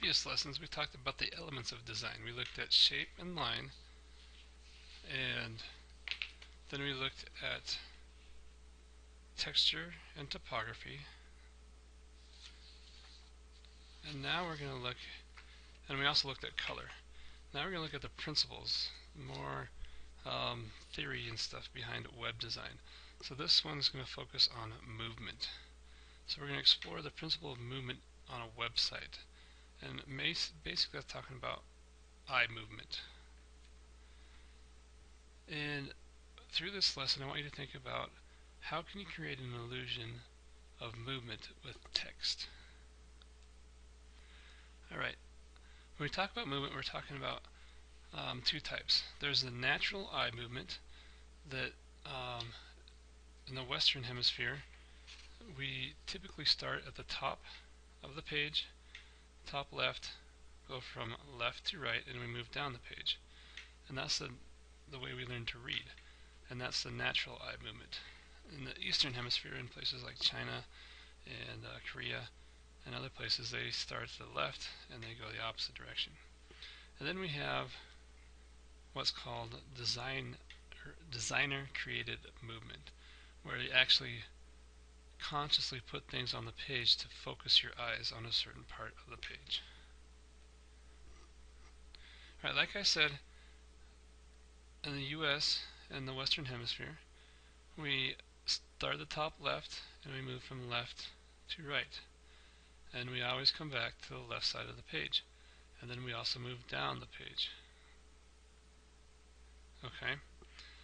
previous lessons, we talked about the elements of design. We looked at shape and line, and then we looked at texture and topography. And now we're going to look, and we also looked at color. Now we're going to look at the principles, more theory and stuff behind web design. So this one's going to focus on movement. So we're going to explore the principle of movement on a website. And basically that's talking about eye movement. And through this lesson I want you to think about how can you create an illusion of movement with text. Alright, when we talk about movement we're talking about two types. There's the natural eye movement that in the Western Hemisphere we typically start at the top of the page, top left, go from left to right, and we move down the page. And that's the way we learn to read. And that's the natural eye movement. In the Eastern Hemisphere, in places like China and Korea and other places, they start to the left and they go the opposite direction. And then we have what's called designer created movement, where you actually consciously put things on the page to focus your eyes on a certain part of the page. Alright, like I said, in the US and the Western Hemisphere, we start at the top left and we move from left to right. And we always come back to the left side of the page. And then we also move down the page. Okay?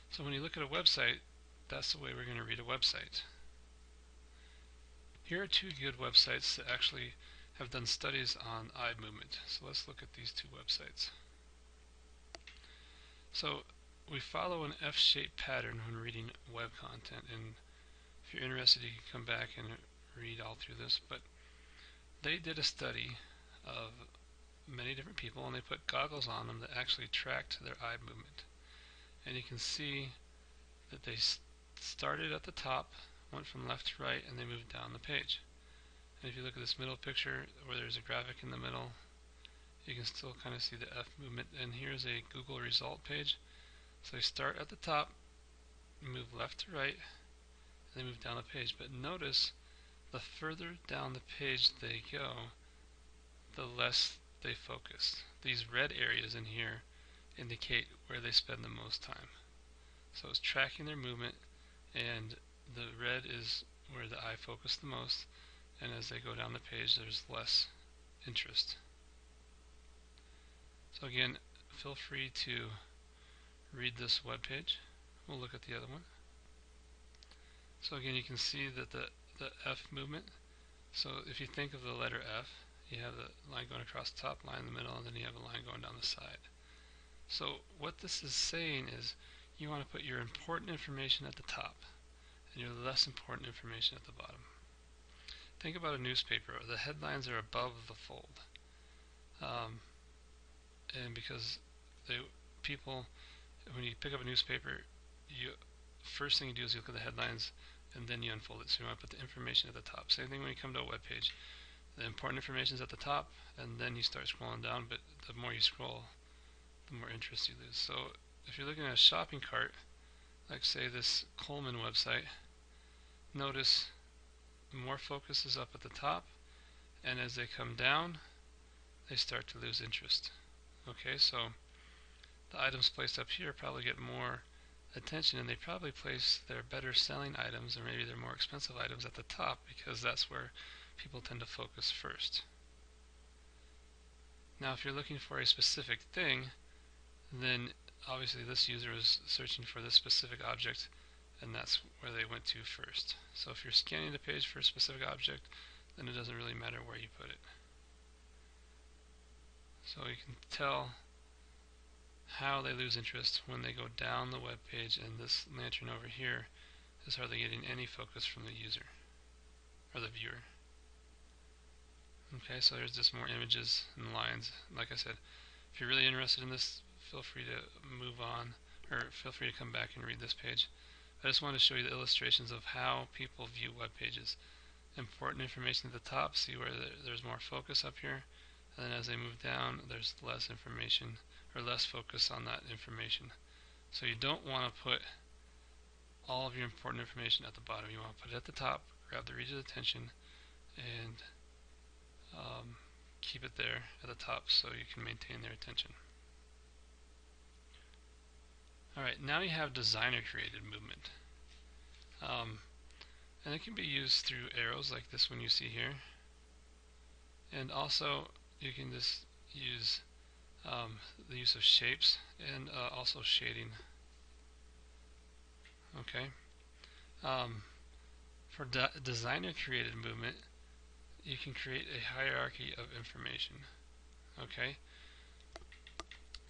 So when you look at a website, that's the way we're going to read a website. Here are two good websites that actually have done studies on eye movement. So let's look at these two websites. So we follow an F-shaped pattern when reading web content, and if you're interested you can come back and read all through this, but they did a study of many different people and they put goggles on them that actually tracked their eye movement. And you can see that they started at the top, went from left to right, and they moved down the page. And if you look at this middle picture where there's a graphic in the middle, you can still kind of see the F movement. And here's a Google result page. So they start at the top, move left to right, and they move down the page. But notice the further down the page they go, the less they focus. These red areas in here indicate where they spend the most time. So it's tracking their movement, and the red is where the eye focused the most, and as they go down the page there's less interest. So again, feel free to read this web page. We'll look at the other one. So again, you can see that the F movement, so if you think of the letter F, you have the line going across the top, line in the middle, and then you have a line going down the side. So what this is saying is you want to put your important information at the top and your less important information at the bottom. Think about a newspaper. The headlines are above the fold. And because people, when you pick up a newspaper, first thing you do is you look at the headlines and then you unfold it. So you want to put the information at the top. Same thing when you come to a web page. The important information is at the top, and then you start scrolling down, but the more you scroll, the more interest you lose. So if you're looking at a shopping cart, like say this Coleman website, notice more focus is up at the top, and as they come down, they start to lose interest. Okay, so the items placed up here probably get more attention, and they probably place their better selling items, or maybe their more expensive items, at the top, because that's where people tend to focus first. Now if you're looking for a specific thing, then obviously this user is searching for this specific object, and that's where they went to first. So if you're scanning the page for a specific object, then it doesn't really matter where you put it. So you can tell how they lose interest when they go down the web page, and this lantern over here is hardly getting any focus from the user or the viewer. Okay, so there's just more images and lines. Like I said, if you're really interested in this, feel free to move on, or feel free to come back and read this page. I just wanted to show you the illustrations of how people view web pages. Important information at the top, see where there's more focus up here, and then as they move down, there's less information or less focus on that information. So you don't want to put all of your important information at the bottom. You want to put it at the top, grab the reader's attention, and keep it there at the top so you can maintain their attention. Alright, now you have designer created movement. And it can be used through arrows like this one you see here. And also you can just use the use of shapes and also shading. Okay. For designer created movement, you can create a hierarchy of information. Okay.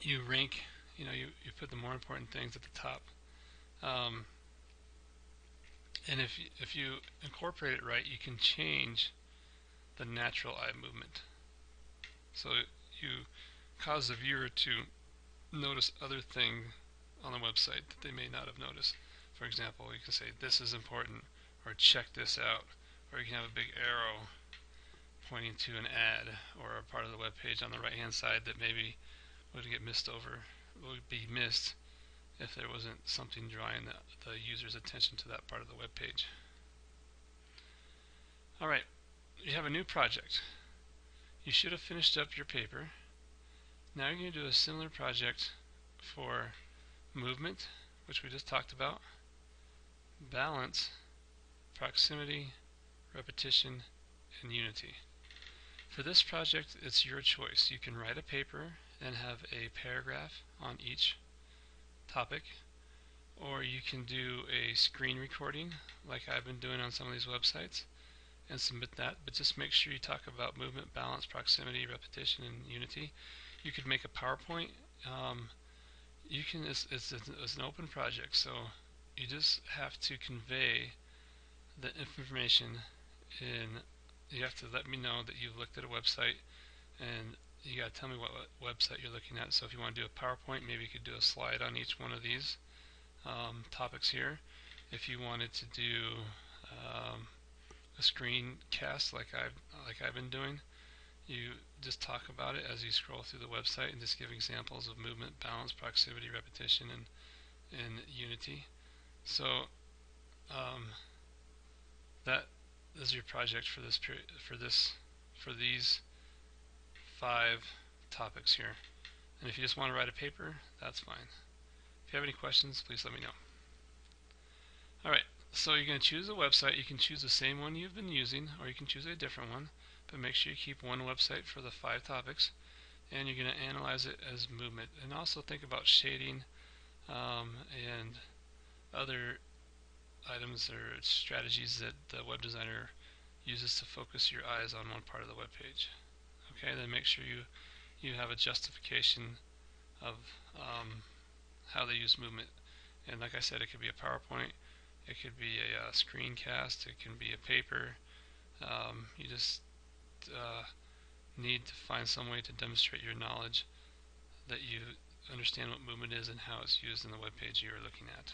You rank, you put the more important things at the top. And if you incorporate it right, you can change the natural eye movement. So you cause the viewer to notice other things on the website that they may not have noticed. For example, you can say this is important, or check this out, or you can have a big arrow pointing to an ad or a part of the web page on the right hand side that maybe would be missed if there wasn't something drawing the user's attention to that part of the web page. Alright, you have a new project. You should have finished up your paper. Now you're going to do a similar project for movement, which we just talked about, balance, proximity, repetition, and unity. For this project, it's your choice. You can write a paper and have a paragraph on each topic, or you can do a screen recording like I've been doing on some of these websites and submit that, but just make sure you talk about movement, balance, proximity, repetition, and unity. You could make a PowerPoint. It's an open project, so you just have to convey the information you have to let me know that you've looked at a website, and you got to tell me what website you're looking at. So if you want to do a PowerPoint, maybe you could do a slide on each one of these topics here. If you wanted to do a screencast like I've been doing, you just talk about it as you scroll through the website and just give examples of movement, balance, proximity, repetition, and unity. So that is your project for this period, for these 5 topics here. And if you just want to write a paper, that's fine. If you have any questions, please let me know. Alright, so you're going to choose a website. You can choose the same one you've been using, or you can choose a different one, but make sure you keep one website for the 5 topics, and you're going to analyze it as movement. And also think about shading and other items or strategies that the web designer uses to focus your eyes on one part of the web page. Okay, then make sure you have a justification of how they use movement. And like I said, it could be a PowerPoint, it could be a screencast, it can be a paper. You just need to find some way to demonstrate your knowledge that you understand what movement is and how it's used in the web page you're looking at.